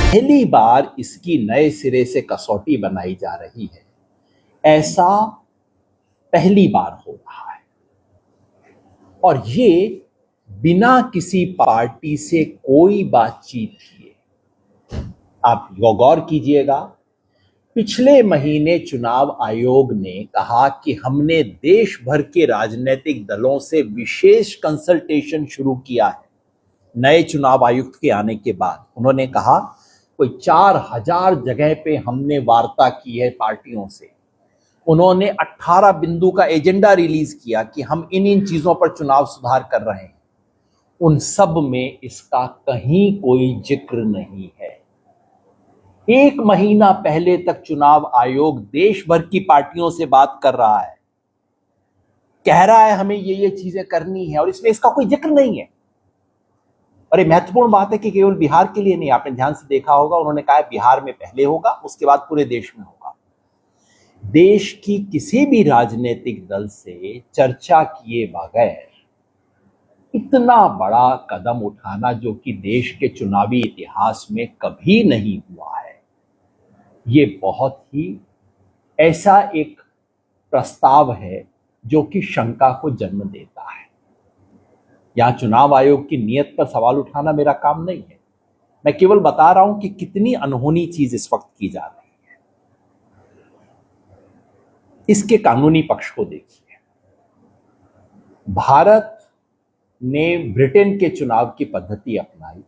पहली बार इसकी नए सिरे से कसौटी बनाई जा रही है। ऐसा पहली बार हो रहा है और ये बिना किसी पार्टी से कोई बातचीत किए। आप गौर कीजिएगा, पिछले महीने चुनाव आयोग ने कहा कि हमने देश भर के राजनीतिक दलों से विशेष कंसल्टेशन शुरू किया है। नए चुनाव आयुक्त के आने के बाद उन्होंने कहा कोई 4000 जगह पे हमने वार्ता की है पार्टियों से। उन्होंने 18 बिंदु का एजेंडा रिलीज किया कि हम इन इन चीजों पर चुनाव सुधार कर रहे हैं। उन सब में इसका कहीं कोई जिक्र नहीं है। एक महीना पहले तक चुनाव आयोग देश भर की पार्टियों से बात कर रहा है, कह रहा है हमें ये चीजें करनी है और इसमें इसका कोई जिक्र नहीं है। और ये महत्वपूर्ण बात है कि केवल बिहार के लिए नहीं, आपने ध्यान से देखा होगा, उन्होंने कहा बिहार में पहले होगा, उसके बाद पूरे देश में होगा। देश की किसी भी राजनीतिक दल से चर्चा किए बगैर इतना बड़ा कदम उठाना, जो कि देश के चुनावी इतिहास में कभी नहीं हुआ है, ये बहुत ही ऐसा एक प्रस्ताव है जो कि शंका को जन्म देता है। यहां चुनाव आयोग की नीयत पर सवाल उठाना मेरा काम नहीं है, मैं केवल बता रहा हूं कि कितनी अनहोनी चीज इस वक्त की जा रही है। इसके कानूनी पक्ष को देखिए। भारत ने ब्रिटेन के चुनाव की पद्धति अपनाई,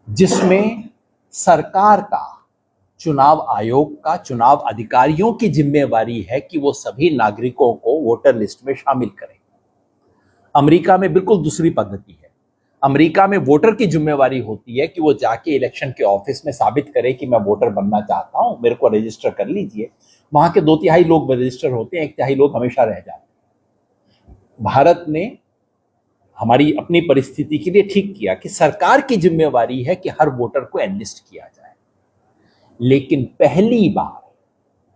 जिसमें सरकार का, चुनाव आयोग का, चुनाव अधिकारियों की जिम्मेवारी है कि वो सभी नागरिकों को वोटर लिस्ट में शामिल करें। अमेरिका में बिल्कुल दूसरी पद्धति है। अमेरिका में वोटर की जिम्मेवारी होती है कि वो जाके इलेक्शन के ऑफिस में साबित करे कि मैं वोटर बनना चाहता हूं, मेरे को रजिस्टर कर लीजिए। वहां के 2/3 लोग रजिस्टर होते हैं, 1/3 लोग हमेशा रह जाते हैं। भारत ने हमारी अपनी परिस्थिति के लिए ठीक किया कि सरकार की जिम्मेवारी है कि हर वोटर को एनलिस्ट किया जाए। लेकिन पहली बार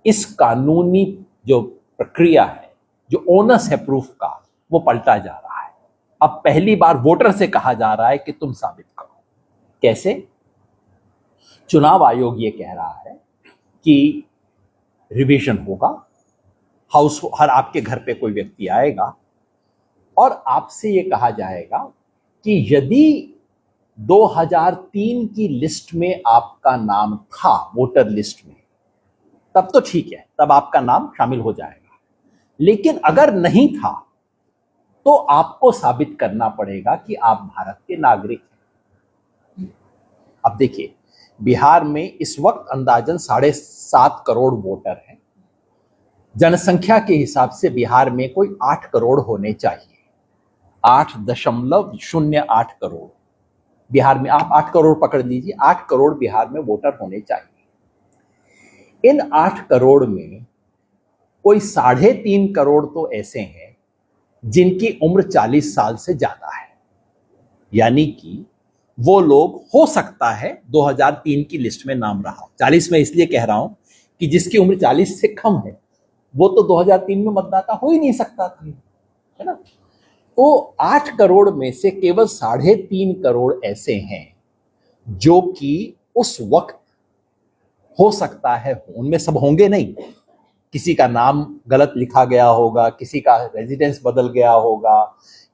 इस कानूनी जो प्रक्रिया है, जो ओनस है प्रूफ का, वो पलटा जा रहा है। अब पहली बार वोटर से कहा जा रहा है कि तुम साबित करो। कैसे? चुनाव आयोग ये कह रहा है कि रिवीजन होगा, हर आपके घर पे कोई व्यक्ति आएगा और आपसे ये कहा जाएगा कि यदि 2003 की लिस्ट में आपका नाम था, वोटर लिस्ट में, तब तो ठीक है, तब आपका नाम शामिल हो जाएगा। लेकिन अगर नहीं था तो आपको साबित करना पड़ेगा कि आप भारत के नागरिक हैं। अब देखिए, बिहार में इस वक्त अंदाजन 7.5 करोड़ वोटर हैं। जनसंख्या के हिसाब से बिहार में कोई 8 करोड़ होने चाहिए, 8.08 करोड़ बिहार में, आप 8 करोड़ पकड़ लीजिए, 8 करोड़ बिहार में वोटर होने चाहिए। इन 8 करोड़ में कोई 3.5 करोड़ तो ऐसे हैं जिनकी उम्र 40 साल से ज्यादा है, यानी कि वो लोग, हो सकता है 2003 की लिस्ट में नाम रहा हो। 40 में इसलिए कह रहा हूं कि जिसकी उम्र 40 से कम है वो तो 2003 में मतदाता हो ही नहीं सकता था, है ना। तो 8 करोड़ में से केवल 3.5 करोड़ ऐसे हैं जो कि उस वक्त हो सकता है, उनमें सब होंगे नहीं, किसी का नाम गलत लिखा गया होगा, किसी का रेजिडेंस बदल गया होगा,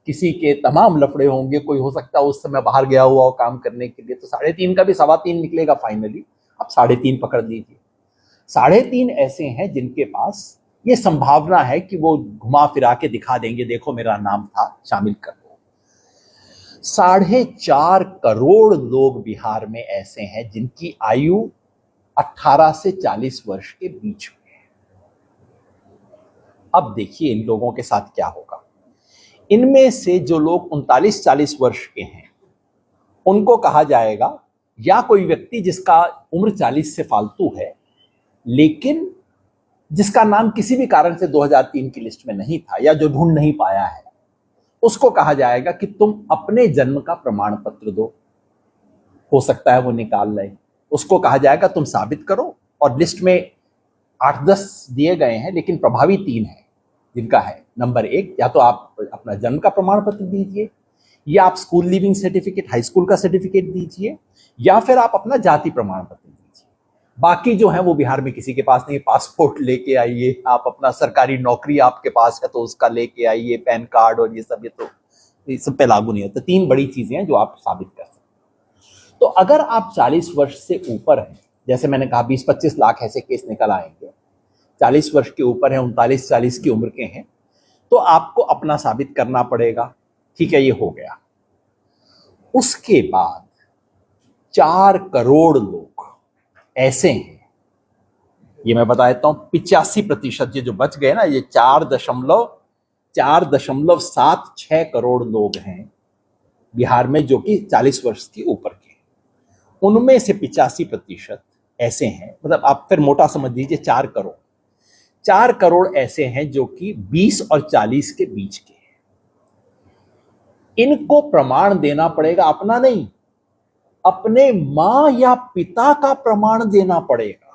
किसी के तमाम लफड़े होंगे, कोई हो सकता है उस समय बाहर गया हुआ हो काम करने के लिए, तो 3.5 का भी 3.25 निकलेगा फाइनली। अब 3.5 पकड़ लीजिए। 3.5 ऐसे हैं जिनके पास ये संभावना है कि वो घुमा फिरा के दिखा देंगे, देखो मेरा नाम था, शामिल कर दो। 4.5 करोड़ लोग बिहार में ऐसे हैं जिनकी आयु 18 से 40 वर्ष के बीच में। अब देखिए इन लोगों के साथ क्या होगा। इनमें से जो लोग 39-40 वर्ष के हैं, उनको कहा जाएगा, या कोई व्यक्ति जिसका उम्र 40 से फालतू है लेकिन जिसका नाम किसी भी कारण से 2003 की लिस्ट में नहीं था या जो ढूंढ नहीं पाया है, उसको कहा जाएगा कि तुम अपने जन्म का प्रमाण पत्र दो, हो सकता है वो निकाल लें। उसको कहा जाएगा तुम साबित करो, और लिस्ट में 8-10 दिए गए हैं लेकिन प्रभावी 3 है जिनका है। नंबर 1, या तो आप अपना जन्म का प्रमाण पत्र दीजिए, या आप school leaving certificate, high school का सर्टिफिकेट दीजिए, या फिर आप अपना जाति प्रमाण पत्र दीजिए। बाकी जो है वो बिहार में किसी के पास नहीं। पासपोर्ट लेके आइए, आप अपना सरकारी नौकरी आपके पास है तो उसका लेके आइए, पैन कार्ड और ये सब, ये सब पे लागू नहीं होता। 3 बड़ी चीजें हैं जो आप साबित कर सकते हैं। तो अगर आप 40 वर्ष से ऊपर हैं, जैसे मैंने कहा 20-25 लाख ऐसे केस निकल आएंगे, 40 वर्ष के ऊपर है, 39-40 की उम्र के हैं, तो आपको अपना साबित करना पड़ेगा। ठीक है, ये हो गया। उसके बाद 4 करोड़ लोग ऐसे हैं, ये मैं बता देता हूं, 85% ये जो बच गए ना, ये 4.76 करोड़ लोग हैं बिहार में जो कि 40 वर्ष की ऊपर के। उनमें से 85% ऐसे हैं, मतलब आप फिर मोटा समझ लीजिए 4 करोड़। 4 करोड़ ऐसे हैं जो कि 20 और 40 के बीच के हैं। इनको प्रमाण देना पड़ेगा, अपना नहीं, अपने मां या पिता का प्रमाण देना पड़ेगा।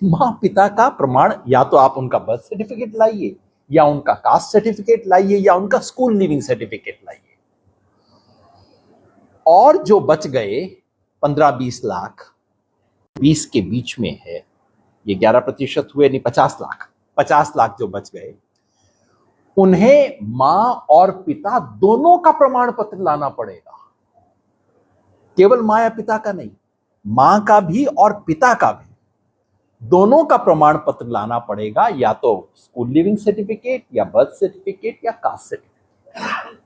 मां पिता का प्रमाण, या तो आप उनका बर्थ सर्टिफिकेट लाइए, या उनका कास्ट सर्टिफिकेट लाइए, या उनका स्कूल लिविंग सर्टिफिकेट लाइए। और जो बच गए 15-20 लाख, 20 के बीच में है, ये 11% हुए, नहीं 50 लाख जो बच गए, उन्हें मां और पिता दोनों का प्रमाण पत्र लाना पड़ेगा। केवल मां या पिता का नहीं, मां का भी और पिता का भी, दोनों का प्रमाण पत्र लाना पड़ेगा, या तो स्कूल लिविंग सर्टिफिकेट, या बर्थ सर्टिफिकेट, या कास्ट सर्टिफिकेट।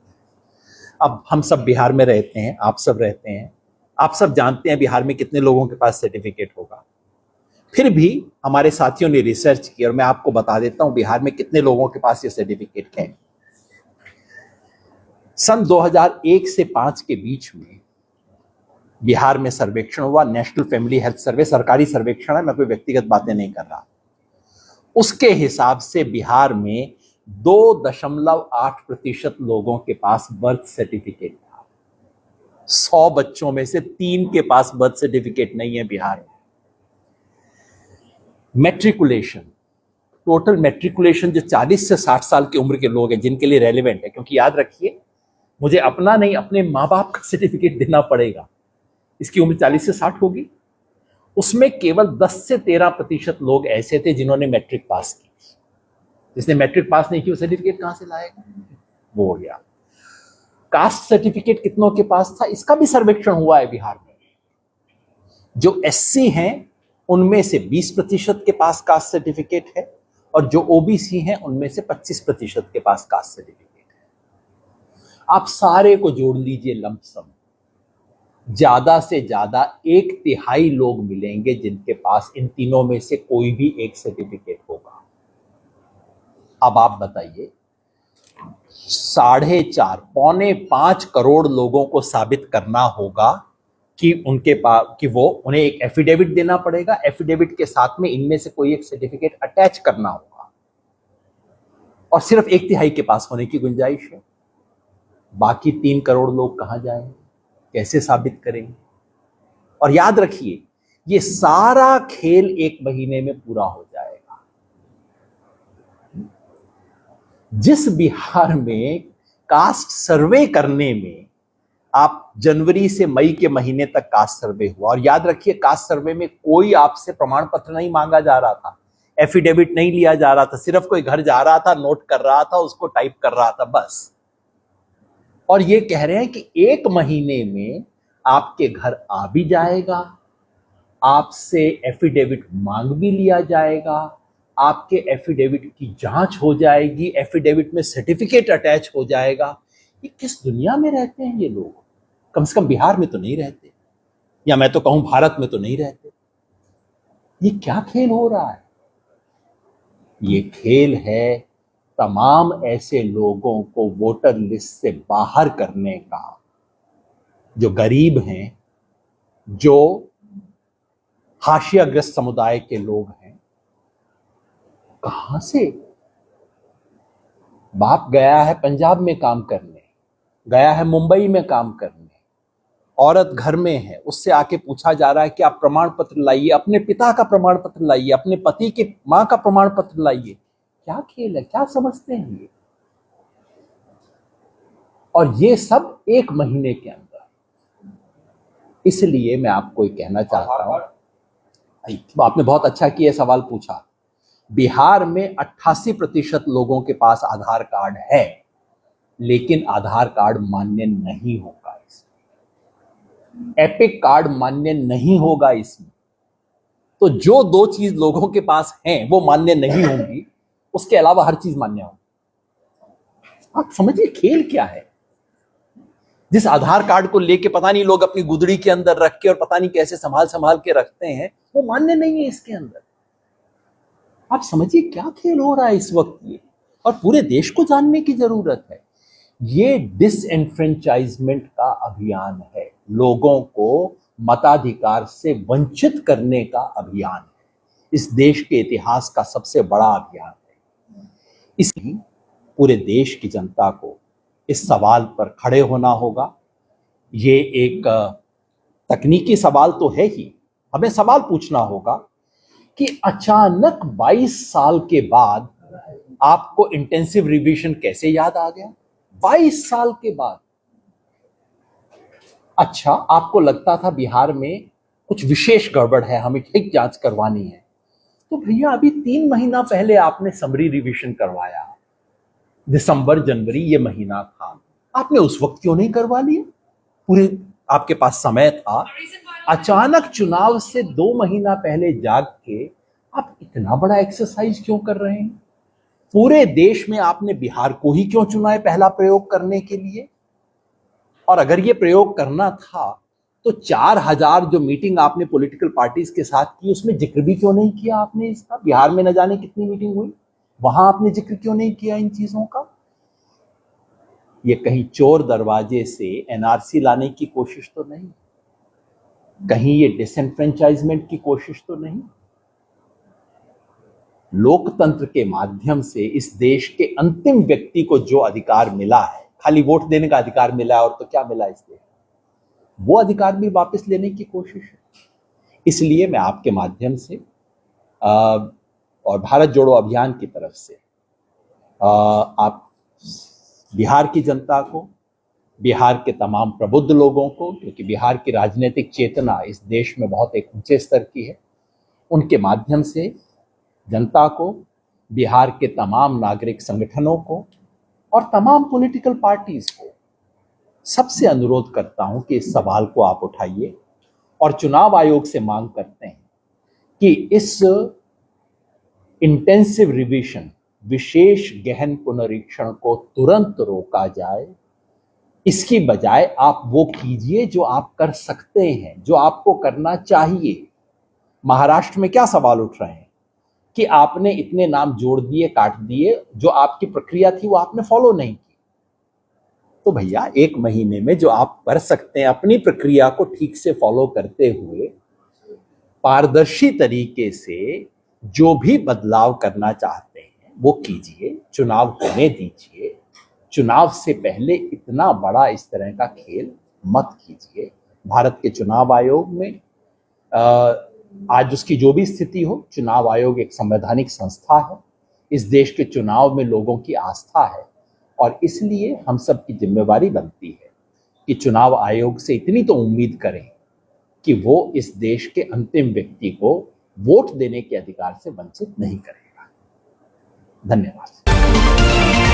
अब हम सब बिहार में रहते हैं, आप सब रहते हैं, आप सब जानते हैं बिहार में कितने लोगों के पास सर्टिफिकेट होगा। फिर भी हमारे साथियों ने रिसर्च की और मैं आपको बता देता हूं बिहार में कितने लोगों के पास ये सर्टिफिकेट है। सन 2001 से 5 के बीच में बिहार में सर्वेक्षण हुआ, नेशनल फैमिली हेल्थ सर्वे, सरकारी सर्वेक्षण है, मैं कोई व्यक्तिगत बातें नहीं कर रहा। उसके हिसाब से बिहार में 2.8% लोगों के पास बर्थ सर्टिफिकेट था। 100 बच्चों में से 3 के पास बर्थ सर्टिफिकेट नहीं है बिहार में। मैट्रिकुलेशन, टोटल मैट्रिकुलेशन जो 40 से 60 साल की उम्र के लोग हैं जिनके लिए रेलिवेंट है, क्योंकि याद रखिए मुझे अपना नहीं, अपने मां बाप का सर्टिफिकेट देना पड़ेगा। इसकी उम्र 40 से 60 होगी। उसमें केवल 10 से 13% लोग ऐसे थे जिन्होंने मैट्रिक पास की। जिसने मैट्रिक पास नहीं की वो सर्टिफिकेट कहां से लाएगा? वो हो गया। कास्ट सर्टिफिकेट कितनों के पास था, इसका भी सर्वेक्षण हुआ है बिहार में। जो एससी हैं उनमें से 20% के पास कास्ट सर्टिफिकेट है, और जो ओबीसी हैं उनमें से 25% के पास कास्ट सर्टिफिकेट है। आप सारे को जोड़ लीजिए लमसम, ज्यादा से ज्यादा 1/3 लोग मिलेंगे जिनके पास इन तीनों में से कोई भी एक सर्टिफिकेट होगा। अब आप बताइए, 4.5 पौने 5 करोड़ लोगों को साबित करना होगा कि उनके पास, कि वो, उन्हें एक एफिडेविट देना पड़ेगा, एफिडेविट के साथ में इनमें से कोई एक सर्टिफिकेट अटैच करना होगा, और सिर्फ 1/3 के पास होने की गुंजाइश है। बाकी 3 करोड़ लोग कहां जाएंगे, कैसे साबित करेंगे? और याद रखिए ये सारा खेल 1 महीने में पूरा हो जाएगा। जिस बिहार में कास्ट सर्वे करने में आप जनवरी से मई के महीने तक कास्ट सर्वे हुआ, और याद रखिए कास्ट सर्वे में कोई आपसे प्रमाण पत्र नहीं मांगा जा रहा था, एफिडेविट नहीं लिया जा रहा था, सिर्फ कोई घर जा रहा था, नोट कर रहा था, उसको टाइप कर रहा था, बस। और ये कह रहे हैं कि 1 महीने में आपके घर आ भी जाएगा, आपसे एफिडेविट मांग भी लिया जाएगा, आपके एफिडेविट की जांच हो जाएगी, एफिडेविट में सर्टिफिकेट अटैच हो जाएगा। ये किस दुनिया में रहते हैं ये लोग? कम से कम बिहार में तो नहीं रहते, या मैं तो कहूं भारत में तो नहीं रहते। ये क्या खेल हो रहा है? ये खेल है तमाम ऐसे लोगों को वोटर लिस्ट से बाहर करने का, जो गरीब हैं, जो हाशियाग्रस्त समुदाय के लोग हैं। कहां से? बाप गया है पंजाब में काम करने, गया है मुंबई में काम करने, औरत घर में है, उससे आके पूछा जा रहा है कि आप प्रमाण पत्र लाइए, अपने पिता का प्रमाण पत्र लाइए, अपने पति की मां का प्रमाण पत्र लाइए। क्या खेल है, क्या समझते हैं ये? और ये सब 1 महीने के अंदर। इसलिए मैं आपको ये कहना चाहता हूं, आपने बहुत अच्छा किया सवाल पूछा। बिहार में 88% लोगों के पास आधार कार्ड है, लेकिन आधार कार्ड मान्य नहीं होगा इसमें, एपिक कार्ड मान्य नहीं होगा इसमें। तो जो 2 चीज लोगों के पास हैं वो मान्य नहीं होंगी, उसके अलावा हर चीज मान्य होगी। आप समझिए खेल क्या है। जिस आधार कार्ड को लेके पता नहीं लोग अपनी गुदड़ी के अंदर रख के और पता नहीं कैसे संभाल संभाल के रखते हैं, वो मान्य नहीं है इसके अंदर। आप समझिए क्या खेल हो रहा है इस वक्त ये, और पूरे देश को जानने की जरूरत है। ये डिसएनफ्रेंचाइजमेंट का अभियान है, लोगों को मताधिकार से वंचित करने का अभियान है, इस देश के इतिहास का सबसे बड़ा अभियान है। इसलिए पूरे देश की जनता को इस सवाल पर खड़े होना होगा। ये एक तकनीकी सवाल तो है ही, हमें सवाल पूछना होगा कि अचानक 22 साल के बाद आपको इंटेंसिव रिवीजन कैसे याद आ गया? 22 साल के बाद। अच्छा, आपको लगता था बिहार में कुछ विशेष गड़बड़ है, हमें ठीक जांच करवानी है, तो भैया अभी 3 महीना पहले आपने समरी रिवीजन करवाया, दिसंबर जनवरी ये महीना था, आपने उस वक्त क्यों नहीं करवा लिया? पूरे आपके पास समय था। अचानक चुनाव से 2 महीना पहले जाग के आप इतना बड़ा एक्सरसाइज क्यों कर रहे हैं? पूरे देश में आपने बिहार को ही क्यों चुना है पहला प्रयोग करने के लिए? और अगर ये प्रयोग करना था तो 4000 जो मीटिंग आपने पॉलिटिकल पार्टीज के साथ की, उसमें जिक्र भी क्यों नहीं किया आपने इसका? बिहार में न जाने कितनी मीटिंग हुई, वहां आपने जिक्र क्यों नहीं किया इन चीजों का? ये कहीं चोर दरवाजे से एनआरसी लाने की कोशिश तो नहीं, कहीं ये डिसएनफ्रेंचाइजमेंट की कोशिश तो नहीं। लोकतंत्र के माध्यम से इस देश के अंतिम व्यक्ति को जो अधिकार मिला है, खाली वोट देने का अधिकार मिला है, और तो क्या मिला इस देश, वो अधिकार भी वापस लेने की कोशिश है। इसलिए मैं आपके माध्यम से और भारत जोड़ो अभियान की तरफ से आप बिहार की जनता को, बिहार के तमाम प्रबुद्ध लोगों को, क्योंकि बिहार की राजनीतिक चेतना इस देश में बहुत एक ऊंचे स्तर की है, उनके माध्यम से जनता को, बिहार के तमाम नागरिक संगठनों को और तमाम पॉलिटिकल पार्टीज को सबसे अनुरोध करता हूं कि इस सवाल को आप उठाइए और चुनाव आयोग से मांग करते हैं कि इस इंटेंसिव रिवीजन, विशेष गहन पुनरीक्षण को तुरंत रोका जाए। इसकी बजाय आप वो कीजिए जो आप कर सकते हैं, जो आपको करना चाहिए। महाराष्ट्र में क्या सवाल उठ रहे हैं कि आपने इतने नाम जोड़ दिए, काट दिए, जो आपकी प्रक्रिया थी वो आपने फॉलो नहीं की। तो भैया 1 महीने में जो आप कर सकते हैं, अपनी प्रक्रिया को ठीक से फॉलो करते हुए पारदर्शी तरीके से जो भी बदलाव करना चाहते हैं वो कीजिए, चुनाव होने दीजिए। चुनाव से पहले इतना बड़ा इस तरह का खेल मत कीजिए। भारत के चुनाव आयोग में आज उसकी जो भी स्थिति हो, चुनाव आयोग एक संवैधानिक संस्था है, इस देश के चुनाव में लोगों की आस्था है, और इसलिए हम सब की जिम्मेवारी बनती है कि चुनाव आयोग से इतनी तो उम्मीद करें कि वो इस देश के अंतिम व्यक्ति को वोट देने के अधिकार से वंचित नहीं करेगा। धन्यवाद।